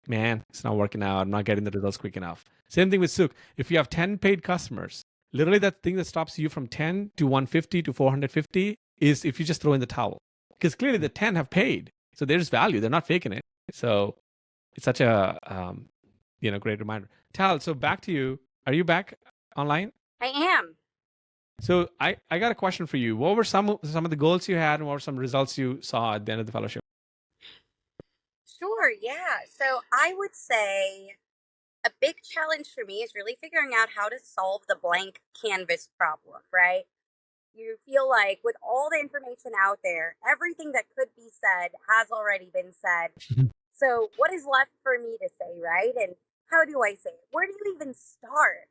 man, it's not working out. I'm not getting the results quick enough. Same thing with Sukh. If you have 10 paid customers, literally that thing that stops you from 10 to 150 to 450 is if you just throw in the towel. Because clearly the 10 have paid. So there's value. They're not faking it. So it's such a great reminder. Tal, so back to you. Are you back online? I am. So I got a question for you. What were some of the goals you had and what were some results you saw at the end of the fellowship? Sure, yeah. So I would say a big challenge for me is really figuring out how to solve the blank canvas problem, right? You feel like with all the information out there, everything that could be said has already been said. So what is left for me to say, right? And how do I say it? Where do you even start,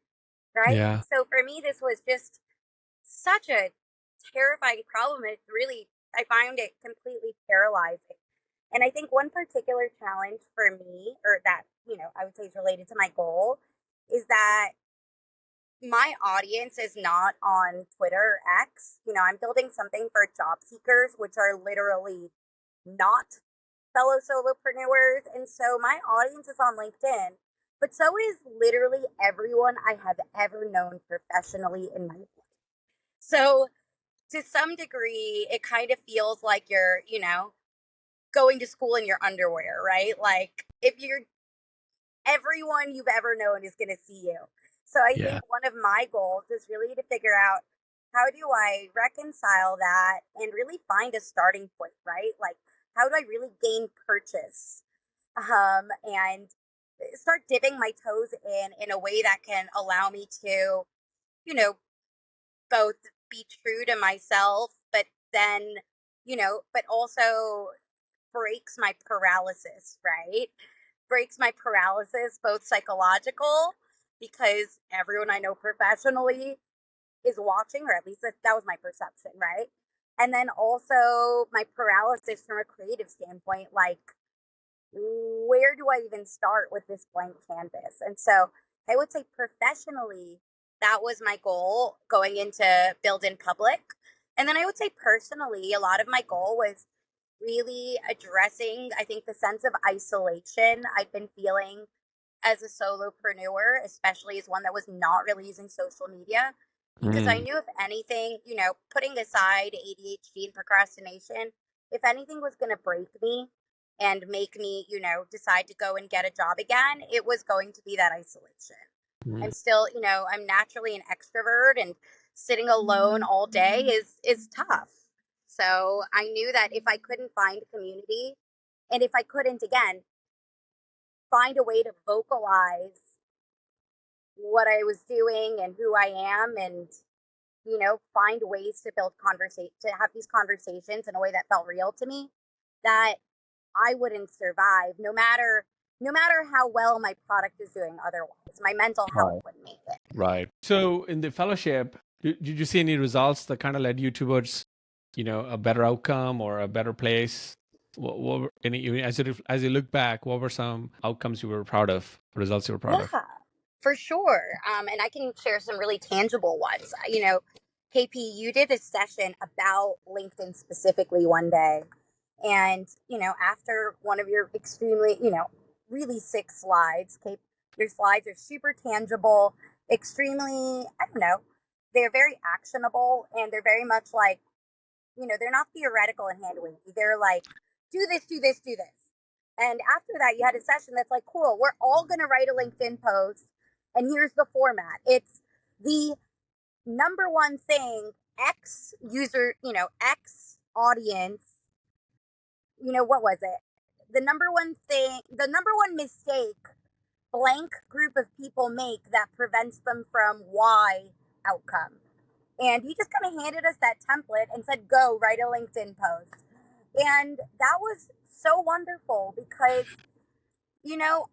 right? Yeah. So for me, this was just such a terrifying problem. I found it completely paralyzing. And I think one particular challenge for me, or that, I would say is related to my goal, is that my audience is not on Twitter or X. I'm building something for job seekers, which are literally not fellow solopreneurs. And so my audience is on LinkedIn, but so is literally everyone I have ever known professionally in my life. So to some degree, it kind of feels like you're, going to school in your underwear, right? Like everyone you've ever known is going to see you. So I think one of my goals is really to figure out how do I reconcile that and really find a starting point, right? Like, how do I really gain purchase and start dipping my toes in a way that can allow me to, both be true to myself, but then, but also breaks my paralysis, right? Breaks my paralysis, both psychological, because everyone I know professionally is watching, or at least that was my perception, right? And then also my paralysis from a creative standpoint, like, where do I even start with this blank canvas? And so I would say professionally, that was my goal going into Build in Public. And then I would say personally, a lot of my goal was really addressing, I think, the sense of isolation I'd been feeling as a solopreneur, especially as one that was not really using social media. Because I knew if anything, putting aside ADHD and procrastination, if anything was going to break me and make me, decide to go and get a job again, it was going to be that isolation. I'm still, I'm naturally an extrovert, and sitting alone all day is tough. So I knew that if I couldn't find community, and if I couldn't, again, find a way to vocalize what I was doing and who I am, and, find ways to build to have these conversations in a way that felt real to me, that I wouldn't survive no matter how well my product is doing otherwise. My mental health wouldn't make it. Right. So in the fellowship, did you see any results that kind of led you towards, a better outcome or a better place? What were as you look back, what were some outcomes you were proud of, results you were proud of? Yeah, for sure. And I can share some really tangible ones. KP, you did a session about LinkedIn specifically one day. And, after one of your extremely, really sick slides, your slides are super tangible, extremely, they're very actionable, and they're very much like, they're not theoretical and hand wavy. They're like, do this, do this, do this. And after that, you had a session that's like, cool, we're all going to write a LinkedIn post. And here's the format. It's the number one thing X user, X audience, what was it? the number one mistake blank group of people make that prevents them from Y outcome. And he just kind of handed us that template and said, go write a LinkedIn post. And that was so wonderful because,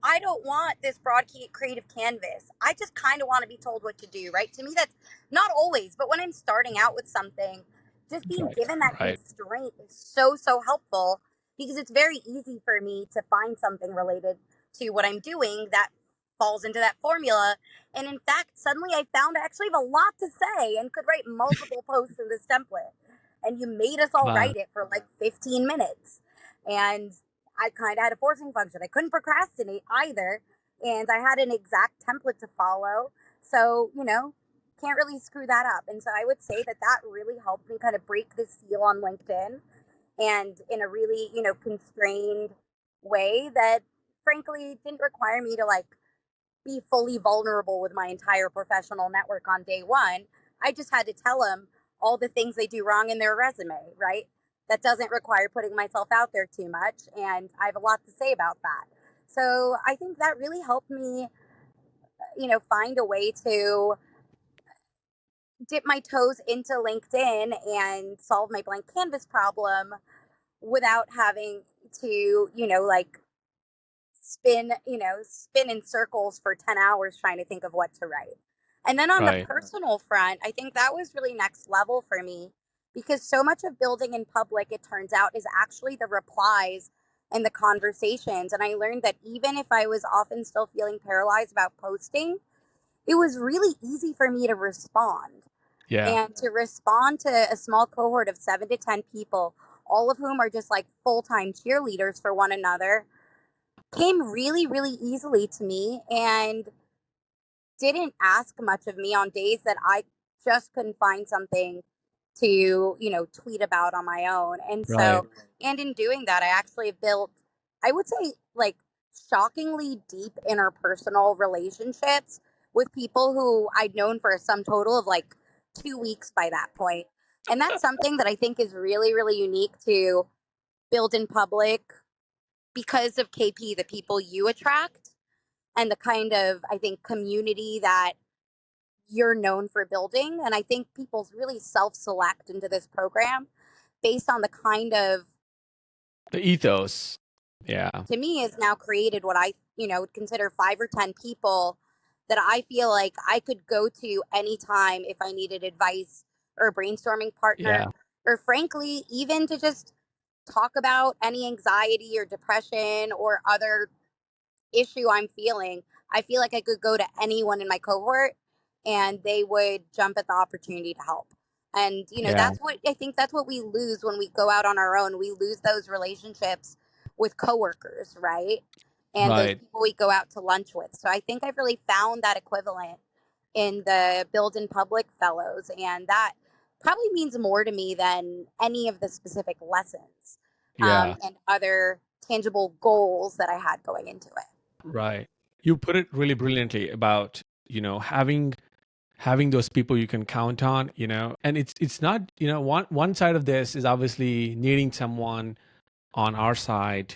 I don't want this broad creative canvas. I just kind of want to be told what to do, right? To me, that's not always, but when I'm starting out with something, just being given that constraint is so, so helpful because it's very easy for me to find something related to what I'm doing that falls into that formula. And in fact, suddenly I found I actually have a lot to say and could write multiple posts in this template. And you made us all write it for like 15 minutes. And I kind of had a forcing function. I couldn't procrastinate either. And I had an exact template to follow. So, can't really screw that up. And so I would say that really helped me kind of break the seal on LinkedIn, and in a really, constrained way that frankly didn't require me to like be fully vulnerable with my entire professional network on day one. I just had to tell them all the things they do wrong in their resume, right? That doesn't require putting myself out there too much. And I have a lot to say about that. So I think that really helped me, find a way to dip my toes into LinkedIn and solve my blank canvas problem without having to, spin in circles for 10 hours trying to think of what to write. And then on the personal front, I think that was really next level for me because so much of building in public, it turns out, is actually the replies and the conversations. And I learned that even if I was often still feeling paralyzed about posting, it was really easy for me to respond. Yeah. And to respond to a small cohort of 7 to 10 people, all of whom are just like full-time cheerleaders for one another, came really, really easily to me and didn't ask much of me on days that I just couldn't find something to, tweet about on my own. And so, and in doing that, I actually built, I would say, like shockingly deep interpersonal relationships with people who I'd known for a sum total of like 2 weeks by that point. And that's something that I think is really, really unique to build in public because of KP, the people you attract and the kind of, I think, community that you're known for building. And I think people really self-select into this program based on the kind of the ethos. Yeah. To me, has now created what I, would consider 5 or 10 people that I feel like I could go to anytime if I needed advice or a brainstorming partner, or frankly, even to just talk about any anxiety or depression or other issue I'm feeling. I feel like I could go to anyone in my cohort and they would jump at the opportunity to help. And, that's what I think that's what we lose when we go out on our own. We lose those relationships with coworkers, right? And those people we go out to lunch with. So I think I've really found that equivalent in the Build in Public Fellows. And that probably means more to me than any of the specific lessons and other tangible goals that I had going into it. Right. You put it really brilliantly about, having those people you can count on, and it's not, one side of this is obviously needing someone on our side,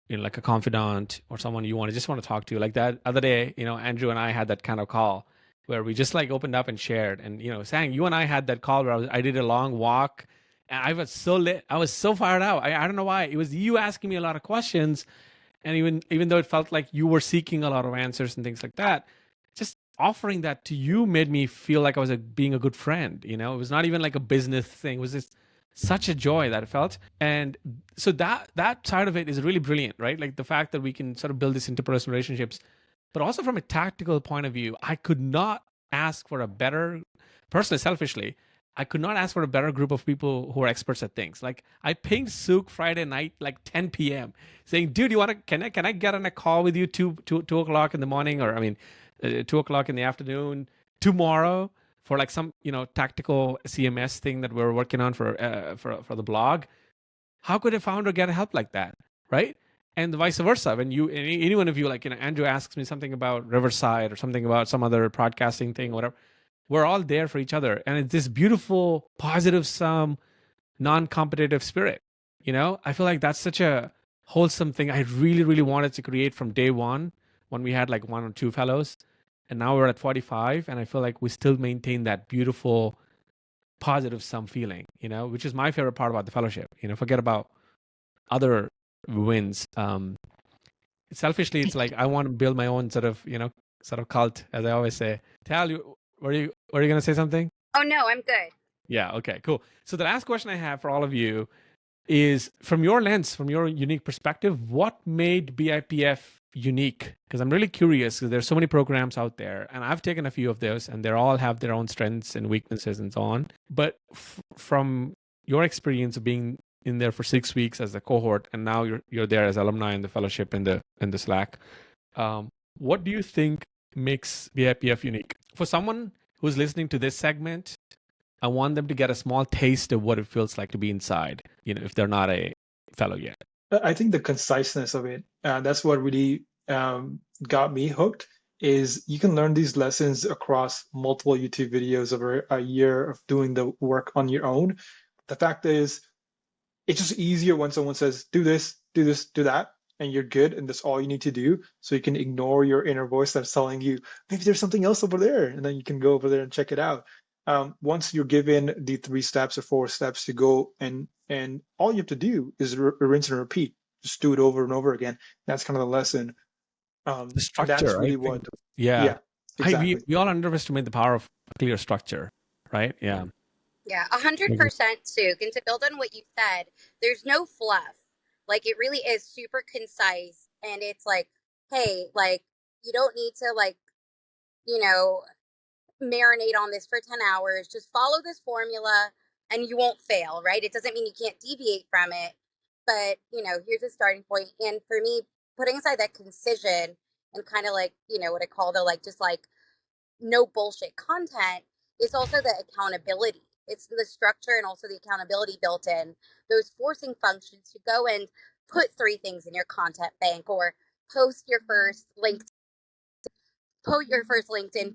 like a confidant or someone you just want to talk to. Like that other day, Andrew and I had that kind of call where we just like opened up and shared. And, Sang, you and I had that call where I did a long walk and I was so lit. I was so fired out. I don't know why. It was you asking me a lot of questions. And even though it felt like you were seeking a lot of answers and things like that, just offering that to you made me feel like I was being a good friend. It was not even like a business thing. It was just such a joy that it felt. And so that side of it is really brilliant, right? Like the fact that we can sort of build these interpersonal relationships, but also from a tactical point of view, I could not ask for a better, personally, selfishly, I could not ask for a better group of people who are experts at things. Like I pinged Sukh Friday night, like 10 p.m. saying, dude, can I get on a call with you 2 o'clock in the morning, or 2 o'clock in the afternoon tomorrow for like some, tactical CMS thing that we're working on for the blog. How could a founder get help like that? Right. And vice versa. When any one of you, like, Andrew asks me something about Riverside or something about some other podcasting thing, whatever, we're all there for each other. And it's this beautiful, positive sum, non-competitive spirit. I feel like that's such a wholesome thing I really, really wanted to create from day one when we had like 1 or 2 fellows. And now we're at 45. And I feel like we still maintain that beautiful, positive sum feeling, which is my favorite part about the fellowship. Forget about other wins. Selfishly, it's like I want to build my own sort of cult, as I always say. Tal, were you going to say something? Oh no, I'm good. Yeah. Okay. Cool. So the last question I have for all of you is, from your lens, from your unique perspective, what made BIPF unique? Because I'm really curious, because there's so many programs out there, and I've taken a few of those, and they all have their own strengths and weaknesses and so on. But from your experience of being in there for 6 weeks as a cohort, and now you're there as alumni in the fellowship in the Slack, what do you think makes BIPF unique? For someone who's listening to this segment, I want them to get a small taste of what it feels like to be inside, if they're not a fellow yet. I think the conciseness of it, that's what really got me hooked, is you can learn these lessons across multiple YouTube videos over a year of doing the work on your own. The fact is, it's just easier when someone says, do this, do this, do that, and you're good, and that's all you need to do. So you can ignore your inner voice that's telling you, maybe there's something else over there, and then you can go over there and check it out. Once you're given the 3 steps or 4 steps to go, and all you have to do is rinse and repeat. Just do it over and over again. That's kind of the lesson. The structure, that's really what. Yeah, exactly. We all underestimate the power of clear structure, right? Yeah. Yeah, 100%, Sukh. And to build on what you said, there's no fluff. Like, it really is super concise. And it's like, hey, like, you don't need to, like, marinate on this for 10 hours. Just follow this formula and you won't fail, right? It doesn't mean you can't deviate from it. But, here's a starting point. And for me, putting aside that concision and kind of like, what I call the just no bullshit content, is also the accountability. It's the structure and also the accountability built in. Those forcing functions to go and put 3 things in your content bank, or post your first LinkedIn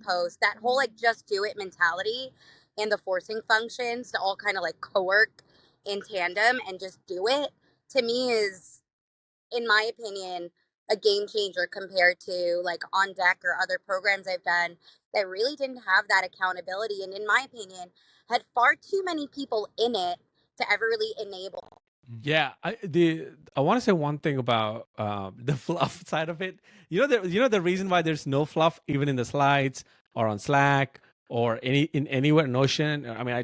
post. That whole just do it mentality and the forcing functions to all kind of co-work in tandem and just do it, to me, is, in my opinion, a game changer compared to On Deck or other programs I've done that really didn't have that accountability, and in my opinion had far too many people in it to ever really enable. Yeah, I want to say one thing about the fluff side of it. The reason why there's no fluff even in the slides or on Slack or anywhere in Notion. I mean,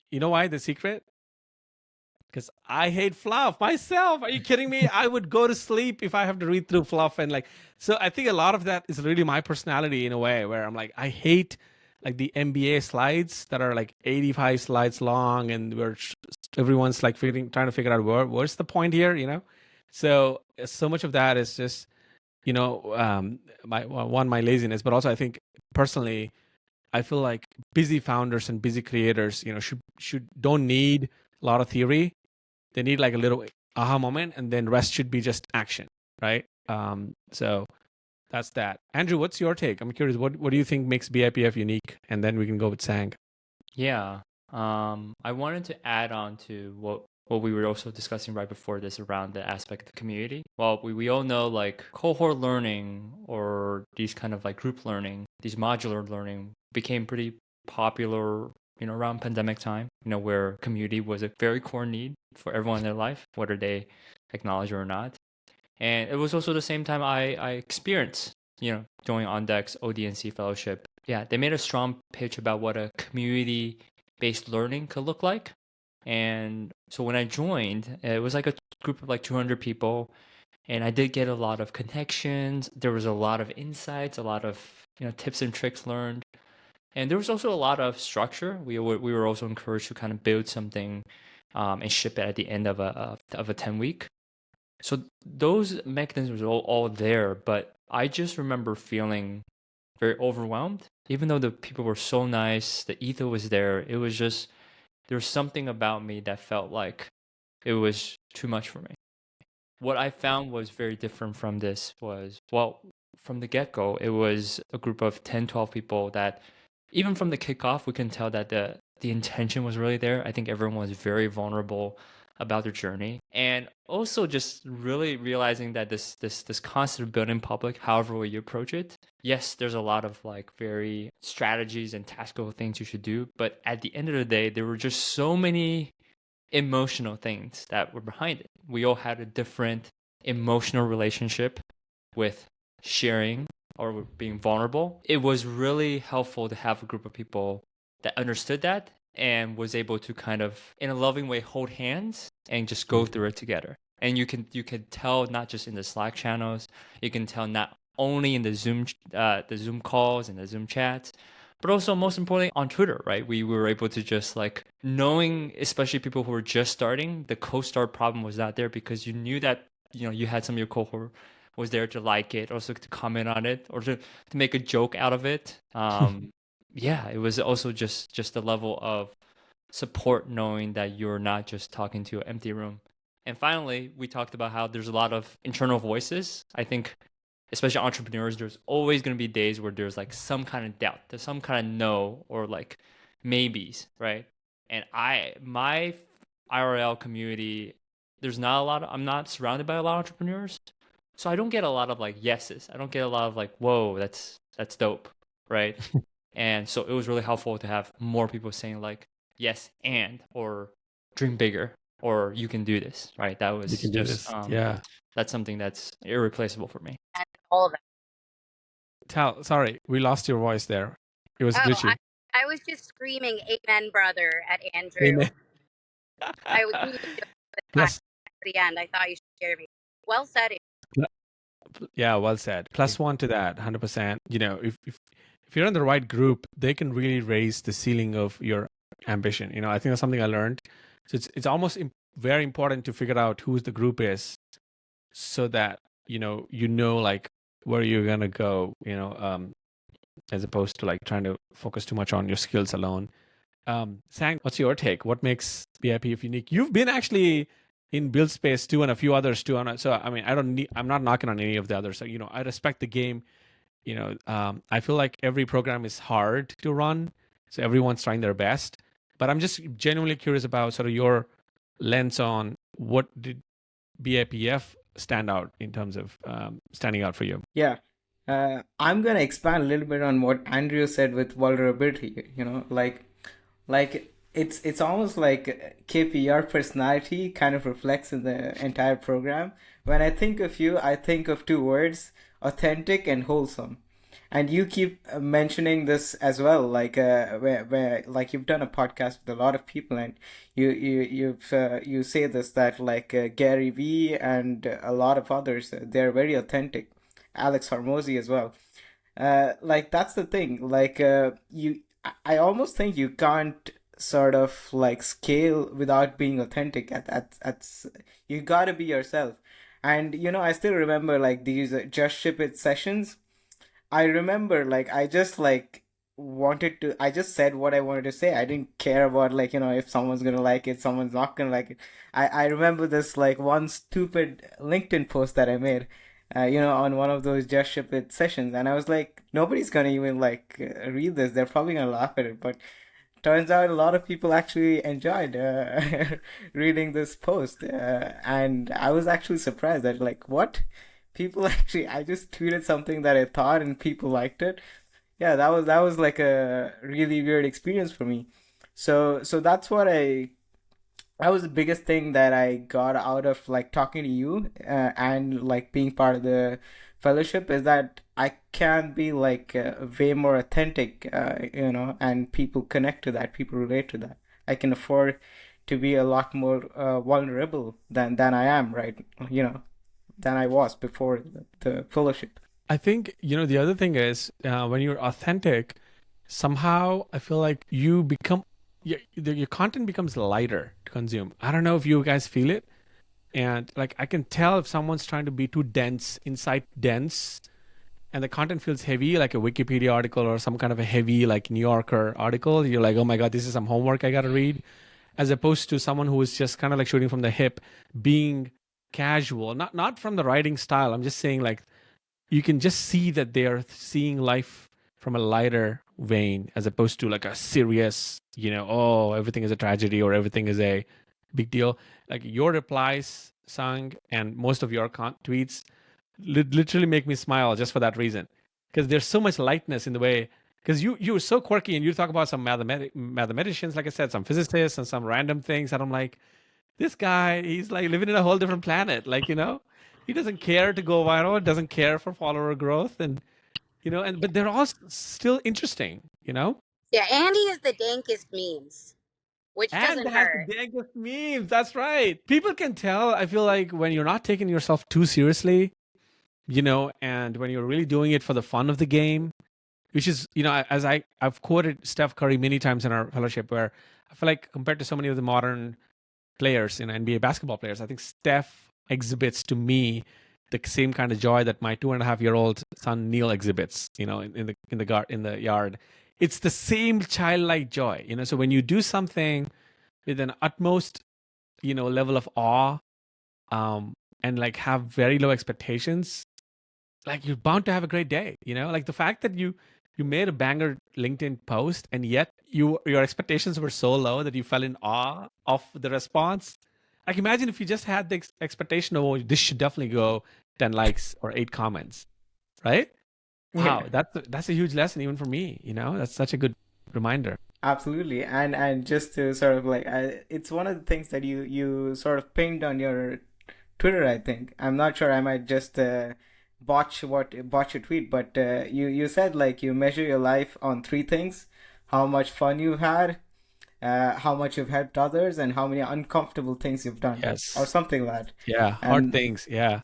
you know why the secret? Because I hate fluff myself. Are you kidding me? I would go to sleep if I have to read through fluff, and so I think a lot of that is really my personality in a way, where I'm I hate the MBA slides that are 85 slides long, and where everyone's trying to figure out where's the point here. So much of that is just my laziness, but also I think personally I feel like busy founders and busy creators should don't need a lot of theory. They need a little aha moment, and then rest should be just action, right? So that's that. Andrew, what's your take? I'm curious, what do you think makes BIPF unique? And then we can go with Sang. Yeah. I wanted to add on to what we were also discussing right before this around the aspect of the community. Well, we all know cohort learning, or these kind of group learning, these modular learning became pretty popular around pandemic time, where community was a very core need for everyone in their life, whether they acknowledge it or not. And it was also the same time I experienced, joining On Deck's ODNC fellowship. Yeah, they made a strong pitch about what a community-based learning could look like. And so when I joined, it was a group of 200 people, and I did get a lot of connections. There was a lot of insights, a lot of tips and tricks learned. And there was also a lot of structure. We were also encouraged to kind of build something and ship it at the end of a 10-week. So those mechanisms were all there, but I just remember feeling very overwhelmed. Even though the people were so nice, the ether was there, it was just, there was something about me that felt like it was too much for me. What I found was very different from this was, well, from the get-go, it was a group of 10, 12 people that, even from the kickoff, we can tell that the intention was really there. I think everyone was very vulnerable. about their journey, and also just really realizing that this concept of building public, however way you approach it, yes, there's a lot of like very strategies and tactical things you should do, but at the end of the day, there were just so many emotional things that were behind it. We all had a different emotional relationship with sharing or being vulnerable. It was really helpful to have a group of people that understood that and was able to kind of, in a loving way, hold hands and just go through it together. And you can tell not just in the Slack channels, you can tell not only in the Zoom calls and the Zoom chats, but also most importantly on Twitter, right? We were able to just like knowing, especially people who were just starting, the co-start problem was not there because you knew that you had some of your cohort was there to like it, also to comment on it, or to make a joke out of it. Yeah, it was also just the level of support, knowing that you're not just talking to an empty room. And finally, we talked about how there's a lot of internal voices. I think, especially entrepreneurs, there's always going to be days where there's like some kind of doubt, there's some kind of no, or like maybes, right? And my IRL community, there's not a lot of, I'm not surrounded by a lot of entrepreneurs. So I don't get a lot of like yeses. I don't get a lot of like, whoa, that's dope, right? And so it was really helpful to have more people saying like, yes, or dream bigger, or you can do this, right? That was You can do just, this. Yeah. that's something that's irreplaceable for me. And all of that. Tal, sorry, we lost your voice there. It was glitchy. I was just screaming "Amen, brother" at Andrew. Amen. I was really Plus, at the end. I thought you should hear me. Well said. yeah, well said. Plus one to that, 100%. If you're in the right group, they can really raise the ceiling of your ambition. I think that's something I learned. So it's almost very important to figure out who the group is, so that like where you're gonna go. As opposed to like trying to focus too much on your skills alone. Sang, what's your take? What makes BIPF unique? You've been actually in Build Space too, and a few others too. So I mean, I'm not knocking on any of the others. So, I respect the game. I feel like every program is hard to run, so everyone's trying their best. But I'm just genuinely curious about sort of your lens on what did BIPF stand out in terms of standing out for you. Yeah. I'm gonna expand a little bit on what Andrew said with vulnerability. Like it's almost like KPR personality kind of reflects in the entire program. When I think of you, I think of two words: authentic and wholesome. And you keep mentioning this as well, like where like you've done a podcast with a lot of people, and you say this, that like Gary Vee and a lot of others, they're very authentic. Alex Hormozy as well. Like that's the thing. Like I almost think you can't sort of like scale without being authentic. You gotta be yourself. And I still remember like these Just Ship It sessions. I remember like I just said what I wanted to say. I didn't care about like if someone's gonna like it, someone's not gonna like it. I remember this like one stupid LinkedIn post that I made, on one of those Just Ship It sessions, and I was like, nobody's gonna even like read this. They're probably gonna laugh at it, but turns out a lot of people actually enjoyed reading this post, and I was actually surprised that like what people actually. I just tweeted something that I thought, and people liked it. Yeah, that was like a really weird experience for me. So that's what that was the biggest thing that I got out of like talking to you, and like being part of the fellowship, is that I can be like way more authentic, and people connect to that, people relate to that. I can afford to be a lot more vulnerable than I am, right? Than I was before the fellowship. I think, the other thing is when you're authentic, somehow I feel like you become, your content becomes lighter to consume. I don't know if you guys feel it. And like, I can tell if someone's trying to be too dense, dense, and the content feels heavy, like a Wikipedia article or some kind of a heavy, like New Yorker article. You're like, oh my God, this is some homework I got to read. As opposed to someone who is just kind of like shooting from the hip, being casual, not from the writing style. I'm just saying like, you can just see that they're seeing life from a lighter vein, as opposed to like a serious, oh, everything is a tragedy or everything is a big deal. Like your replies, Sang, and most of your tweets literally make me smile just for that reason, because there's so much lightness in the way. Because you're so quirky, and you talk about some mathematicians, like I said, some physicists and some random things, and I'm like, this guy, he's like living in a whole different planet. Like, he doesn't care to go viral, doesn't care for follower growth, and but they're all still interesting. Yeah, Andy has the dankest memes, which And doesn't has the hurt. dankest memes. That's right. People can tell, I feel like, when you're not taking yourself too seriously, and when you're really doing it for the fun of the game, which is, as I've quoted Steph Curry many times in our fellowship, where I feel like compared to so many of the modern players, NBA basketball players, I think Steph exhibits to me the same kind of joy that my 2.5-year-old son Neil exhibits, in the yard. It's the same childlike joy, So when you do something with an utmost, level of awe, and like have very low expectations, like you're bound to have a great day. Like the fact that you made a banger LinkedIn post, and yet your expectations were so low that you fell in awe of the response. Like imagine if you just had the expectation of, oh, this should definitely go 10 likes or 8 comments, right? Wow, that's a huge lesson even for me. That's such a good reminder. Absolutely. And just to sort of like, it's one of the things that you sort of pinged on your Twitter, I think. I'm not sure, I might just botch your tweet, but you said like you measure your life on 3 things: how much fun you've had, how much you've helped others, and how many uncomfortable things you've done. Yes. Or something like that. Yeah, hard things. Yeah.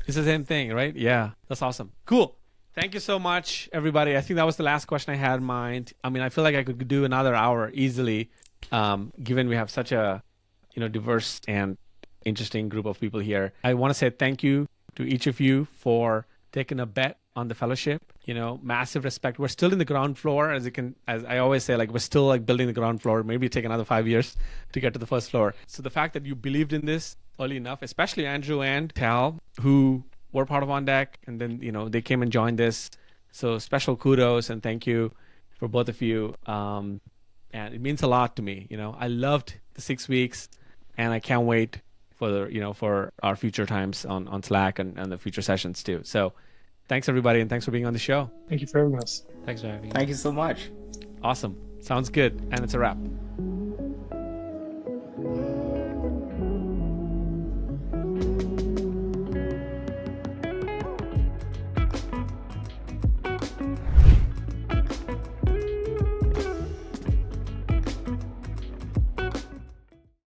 It's the same thing, right? Yeah. That's awesome. Cool. Thank you so much, everybody. I think that was the last question I had in mind. I mean, I feel like I could do another hour easily, given we have such a, diverse and interesting group of people here. I want to say thank you to each of you for taking a bet on the fellowship. Massive respect. We're still in the ground floor, as I always say, like we're still like building the ground floor. Maybe take another 5 years to get to the first floor. So the fact that you believed in this early enough, especially Andrew and Tal, who were part of On Deck, and then they came and joined this. So special kudos and thank you for both of you. And it means a lot to me. I loved the 6 weeks, and I can't wait for for our future times on Slack and the future sessions too. So thanks everybody, and thanks for being on the show. Thank you for having us. Thanks for having me. Thank you so much. Awesome. Sounds good. And it's a wrap.